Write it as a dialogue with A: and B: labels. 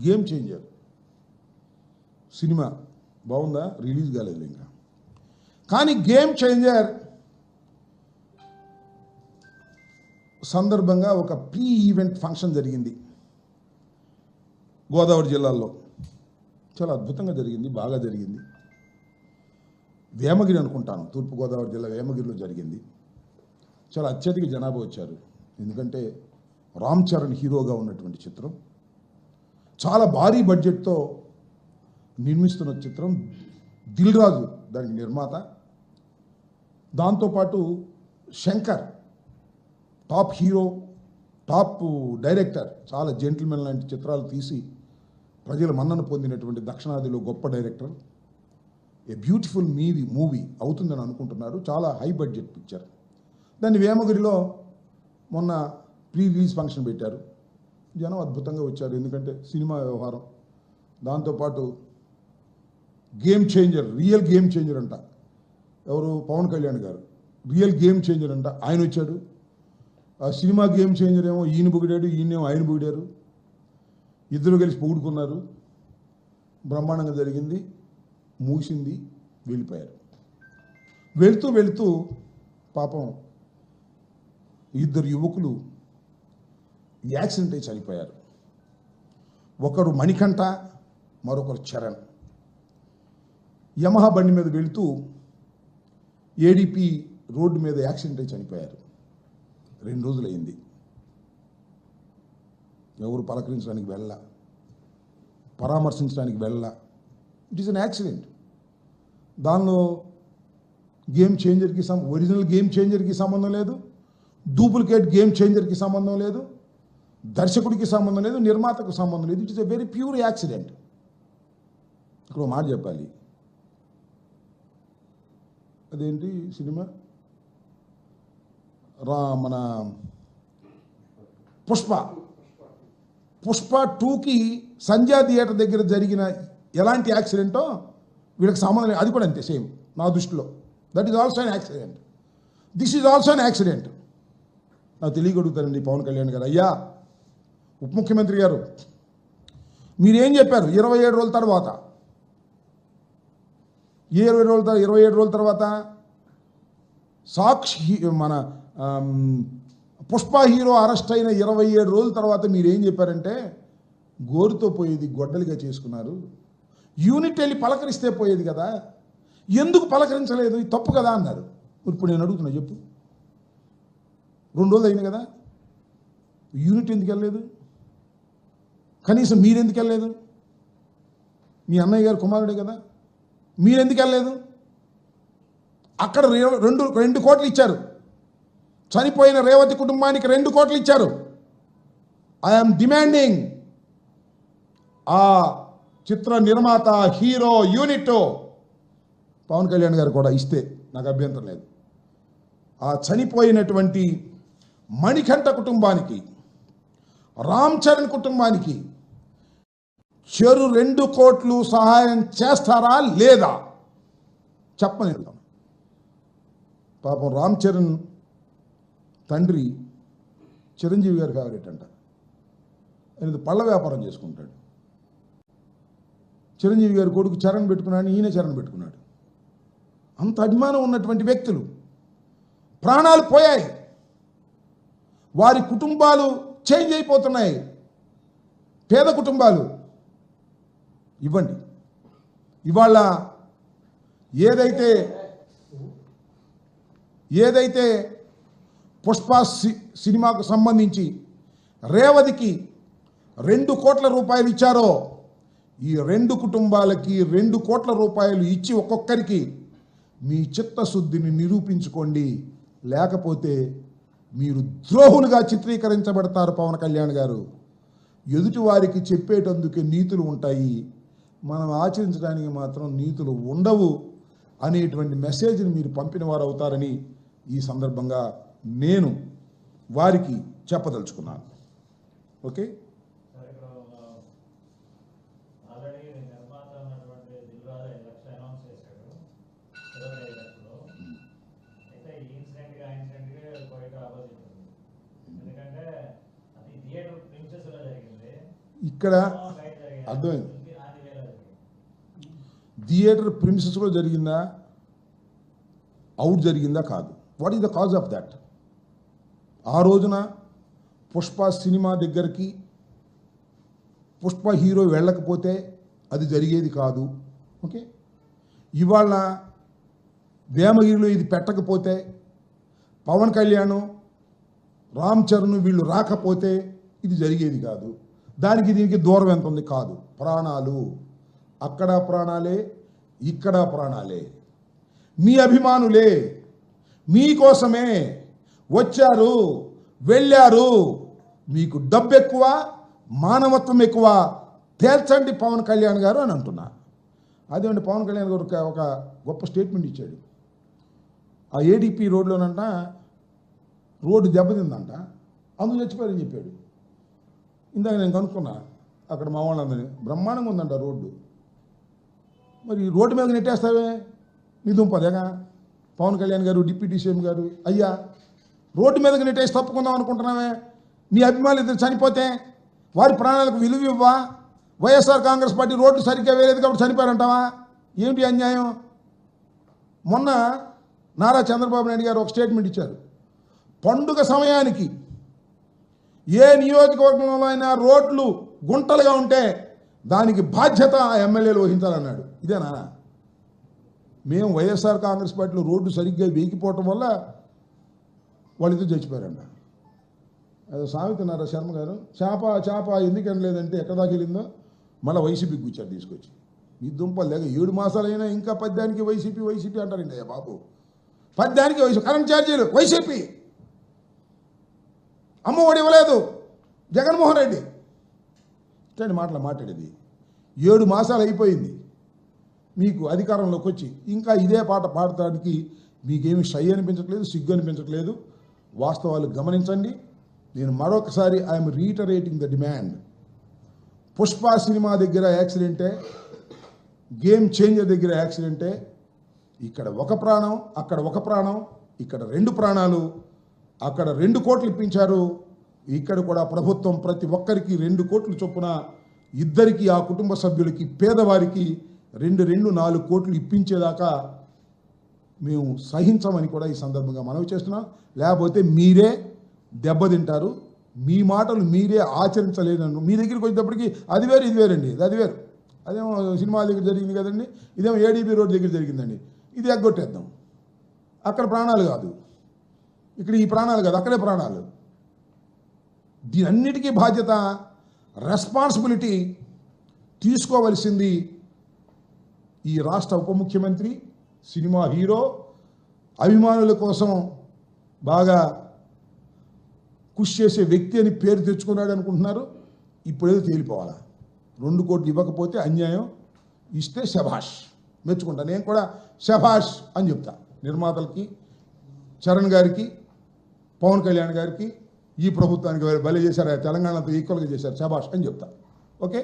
A: Game changer cinema బాగుందా, release కాలేదు ఇంకా. కానీ గేమ్ చేంజర్ సందర్భంగా ఒక ప్రీ ఈవెంట్ ఫంక్షన్ జరిగింది గోదావరి జిల్లాలో. చాలా అద్భుతంగా జరిగింది, బాగా జరిగింది. వేమగిరి అనుకుంటాను, తూర్పుగోదావరి జిల్లా వేమగిరిలో జరిగింది. చాలా అత్యధిక జనాభా వచ్చారు, ఎందుకంటే రామ్ చరణ్ హీరోగా ఉన్నటువంటి చిత్రం. చాలా భారీ బడ్జెట్తో నిర్మిస్తున్న చిత్రం. దిల్ రాజు దానికి నిర్మాత. దాంతోపాటు Shankar top hero, top director. చాలా జెంటిల్మెన్ లాంటి చిత్రాలు తీసి ప్రజల మన్నన పొందినటువంటి దక్షిణాదిలో గొప్ప డైరెక్టర్. ఏ బ్యూటిఫుల్ మూవీ అవుతుందని అనుకుంటున్నారు. చాలా హై బడ్జెట్ పిక్చర్. దాన్ని వేమగిరిలో మొన్న ప్రీ రిలీజ్ ఫంక్షన్ పెట్టారు. జనం అద్భుతంగా వచ్చారు, ఎందుకంటే సినిమా వ్యవహారం. దాంతోపాటు game changer, real game changer అంట. ఎవరు? పవన్ కళ్యాణ్ గారు. రియల్ గేమ్ చేంజర్ అంట, ఆయన వచ్చాడు. ఆ సినిమా గేమ్ చేంజర్ ఏమో ఈయన పొగిడాడు, ఈయనేమో ఆయన పొగిడారు. ఇద్దరు కలిసి పొగుడుకున్నారు. బ్రహ్మాండంగా జరిగింది, ముగిసింది, వెళ్ళిపోయారు. వెళుతూ వెళుతూ పాపం ఇద్దరు యువకులు యాక్సిడెంట్ అయి చనిపోయారు. ఒకరు మణికంఠ, మరొకరు చరణ్. యమహా బండి మీద వెళుతూ ఏడిపి రోడ్డు మీద యాక్సిడెంట్ అయి చనిపోయారు. 2 రోజులైంది. ఎవరు పలకరించడానికి వెళ్ళా, పరామర్శించడానికి వెళ్ళా. It is an accident. దానిలో గేమ్ చేంజర్కి ఒరిజినల్ గేమ్ చేంజర్కి సంబంధం లేదు, డూప్లికేట్ గేమ్ చేంజర్కి సంబంధం లేదు, దర్శకుడికి సంబంధం లేదు, నిర్మాతకు సంబంధం లేదు. It is a very pure accident. ఇక్కడ మాట చెప్పాలి. అదేంటి సినిమా మన పుష్ప 2కి సంధ్యా థియేటర్ దగ్గర జరిగిన ఎలాంటి యాక్సిడెంటో వీళ్ళకి సంబంధం లేదు. అది కూడా అంతే, సేమ్ నా దృష్టిలో. That is also an accident. This is also an accident. నాకు తెలియగలుగుతారండి పవన్ కళ్యాణ్ గారు. అయ్యా ఉప ముఖ్యమంత్రి గారు, మీరేం చెప్పారు 27 రోజుల తర్వాత? 27 రోజుల తర్వాత సాక్షి మన పుష్ప హీరో అరెస్ట్ అయిన 27 రోజుల తర్వాత మీరేం చెప్పారంటే, గోరుతో పోయేది గొడ్డలిగా చేసుకున్నారు, యూనిట్ వెళ్ళి పలకరిస్తే పోయేది కదా, ఎందుకు పలకరించలేదు, ఇది తప్పు కదా అన్నారు. ఇప్పుడు నేను అడుగుతున్నా, చెప్పు. 2 రోజులు అయింది కదా, యూనిట్ ఎందుకు వెళ్ళలేదు? కనీసం మీరెందుకు వెళ్ళలేదు? మీ అన్నయ్య గారు కుమారుడే కదా, మీరెందుకు వెళ్ళలేదు? అక్కడ 2 కోట్లు ఇచ్చారు. చనిపోయిన రేవతి కుటుంబానికి 2 కోట్లు ఇచ్చారు. ఐఎమ్ డిమాండింగ్ ఆ చిత్ర నిర్మాత, హీరో, యూనిట్ పవన్ కళ్యాణ్ గారు కూడా ఇస్తే నాకు అభ్యంతరం లేదు. ఆ చనిపోయినటువంటి మణికంఠ కుటుంబానికి, రామ్ చరణ్ కుటుంబానికి చెరు 2 కోట్లు సహాయం చేస్తారా లేదా చెప్పని. పాపం రామ్ చరణ్ తండ్రి చిరంజీవి గారి ఫేవరెట్ అంట. ఆయన పళ్ళ వ్యాపారం చేసుకుంటాడు. చిరంజీవి గారి కొడుకు చరణ్ పెట్టుకున్నాడు, ఈయన చరణ్ పెట్టుకున్నాడు. అంత అభిమానం ఉన్నటువంటి వ్యక్తులు ప్రాణాలు పోయాయి. వారి కుటుంబాలు చేంజ్ అయిపోతున్నాయి. పేద కుటుంబాలు. ఇవ్వండి. ఇవాళ ఏదైతే పుష్ప సినిమాకు సంబంధించి రేవతికి 2 కోట్ల రూపాయలు ఇచ్చారో, ఈ 2 కుటుంబాలకి 2 కోట్ల రూపాయలు ఇచ్చి ఒక్కొక్కరికి మీ చిత్తశుద్ధిని నిరూపించుకోండి. లేకపోతే మీరు ద్రోహులుగా చిత్రీకరించబడతారు. పవన్ కళ్యాణ్ గారు, ఎదుటి వారికి చెప్పేటందుకే నీతులు ఉంటాయి, మనం ఆచరించడానికి మాత్రం నీతులు ఉండవు అనేటువంటి మెసేజ్ని మీరు పంపిన వారు అవుతారని ఈ సందర్భంగా నేను వారికి చెప్పదలుచుకున్నాను. ఓకే. ఇక్కడ అర్థమైంది. థియేటర్ ప్రిమిసెస్లో జరిగిందా, అవుట్ జరిగిందా కాదు. What is the cause of that? ఆ రోజున పుష్ప సినిమా దగ్గరికి పుష్ప హీరో వెళ్ళకపోతే అది జరిగేది కాదు. ఓకే, ఇవాళ వేమగిరిలో ఇది పెట్టకపోతే, పవన్ కళ్యాణ్, రామ్ చరణ్ వీళ్ళు రాకపోతే ఇది జరిగేది కాదు. దానికి దీనికి దూరం ఎంత ఉంది? కాదు. ప్రాణాలు, అక్కడ ప్రాణాలే, ఇక్కడ ప్రాణాలే. మీ అభిమానులే మీకోసమే వచ్చారు, వెళ్ళారు. మీకు డబ్బు ఎక్కువ, మానవత్వం ఎక్కువ, తేల్చండి పవన్ కళ్యాణ్ గారు అని అంటున్నా. అదేమంటే పవన్ కళ్యాణ్ గారు ఒక గొప్ప స్టేట్మెంట్ ఇచ్చాడు. ఆ ఏడీపీ రోడ్లోనంట రోడ్డు దెబ్బతిందంట, అందుకు చచ్చిపోయారని చెప్పాడు. ఇందాక నేను కనుక్కున్నా అక్కడ మా వాళ్ళందరినీ, బ్రహ్మాండంగా ఉందంట రోడ్డు. మరి రోడ్డు మీద నెట్టేస్తావే నీ దుంపదేగా పవన్ కళ్యాణ్ గారు, డిప్యూటీ సీఎం గారు. అయ్యా, రోడ్డు మీదకి నెట్టేసి తప్పుకుందాం అనుకుంటున్నావే? నీ అభిమానులు ఇద్దరు చనిపోతే వారి ప్రాణాలకు విలువ ఇవ్వా? వైఎస్ఆర్ కాంగ్రెస్ పార్టీ రోడ్డు సరిగ్గా వేరేది కాబట్టి చనిపోయారంటావా? ఏమిటి అన్యాయం? మొన్న నారా చంద్రబాబు నాయుడు గారు ఒక స్టేట్మెంట్ ఇచ్చారు. పండుగ సమయానికి ఏ నియోజకవర్గంలో అయినా రోడ్లు గుంటలుగా ఉంటే దానికి బాధ్యత ఆ ఎమ్మెల్యేలు వహించాలన్నాడు. ఇదేనా? మేము వైఎస్ఆర్ కాంగ్రెస్ పార్టీలో రోడ్డు సరిగ్గా వేగిపోవటం వల్ల వాళ్ళిద్దరు చచ్చిపోయారంట. అదే సామెతన్నారా శర్మ గారు, చేప ఎందుకని లేదంటే ఎక్కడ దాకా వెళ్ళిందో మళ్ళీ వైసీపీకి కూర్చారు తీసుకొచ్చి. ఈ దుంపలు లేక 7 మాసాలైనా ఇంకా పద్యానికి వైసీపీ అంటారండి. అయ్యా బాబు, పద్యానికి వైసీపీ, కరెంట్ ఛార్జీలు వైసీపీ, అమ్మఒడి ఇవ్వలేదు జగన్మోహన్ రెడ్డి, ఇట్లాంటి మాట్లాడేది. 7 మాసాలు అయిపోయింది మీకు అధికారంలోకి వచ్చి, ఇంకా ఇదే పాట పాడటానికి మీకేమి షై అనిపించట్లేదు, సిగ్గు అనిపించట్లేదు. వాస్తవాలు గమనించండి. నేను మరొకసారి I'm reiterating the demand. Pushpa cinema దగ్గర యాక్సిడెంటే, గేమ్ చేంజర్ దగ్గర యాక్సిడెంటే. ఇక్కడ ఒక ప్రాణం, అక్కడ ఒక ప్రాణం, ఇక్కడ 2 ప్రాణాలు. అక్కడ 2 కోట్లు ఇప్పించారు, ఇక్కడ కూడా ప్రభుత్వం ప్రతి ఒక్కరికి 2 కోట్లు చొప్పున, ఇద్దరికి, ఆ కుటుంబ సభ్యులకి, పేదవారికి 4 కోట్లు ఇప్పించేదాకా మేము సహించమని కూడా ఈ సందర్భంగా మనవి చేస్తున్నాం. లేకపోతే మీరే దెబ్బతింటారు. మీ మాటలు మీరే ఆచరించలేదన్ను. మీ దగ్గరికి వచ్చేటప్పటికి అది వేరు ఇది వేరండి. అది వేరు. అదేమో సినిమాల దగ్గర జరిగింది కదండి, ఇదేమో ఏడీబీ రోడ్ దగ్గర జరిగిందండి. ఇది ఎగ్గొట్టేద్దాం. అక్కడ ప్రాణాలు కాదు, ఇక్కడ ఈ ప్రాణాలు కాదు, అక్కడే ప్రాణాలు. దీనన్నిటికీ బాధ్యత, రెస్పాన్సిబిలిటీ తీసుకోవలసింది ఈ రాష్ట్ర ఉప ముఖ్యమంత్రి, సినిమా హీరో, అభిమానుల కోసం బాగా కృషి చేసే వ్యక్తి అని పేరు తెచ్చుకున్నాడు అనుకుంటున్నారు. ఇప్పుడేదో తేలిపోవాలా. 2 కోట్లు ఇవ్వకపోతే అన్యాయం, ఇస్తే శభాష్, మెచ్చుకుంటా. నేను కూడా శభాష్ అని చెప్తా. నిర్మాతలకి, చరణ్ గారికి, పవన్ కళ్యాణ్ గారికి, ఈ ప్రభుత్వానికి భలే చేశారు, తెలంగాణతో ఈక్వల్గా చేశారు, శభాష్ అని చెప్తా. ఓకే.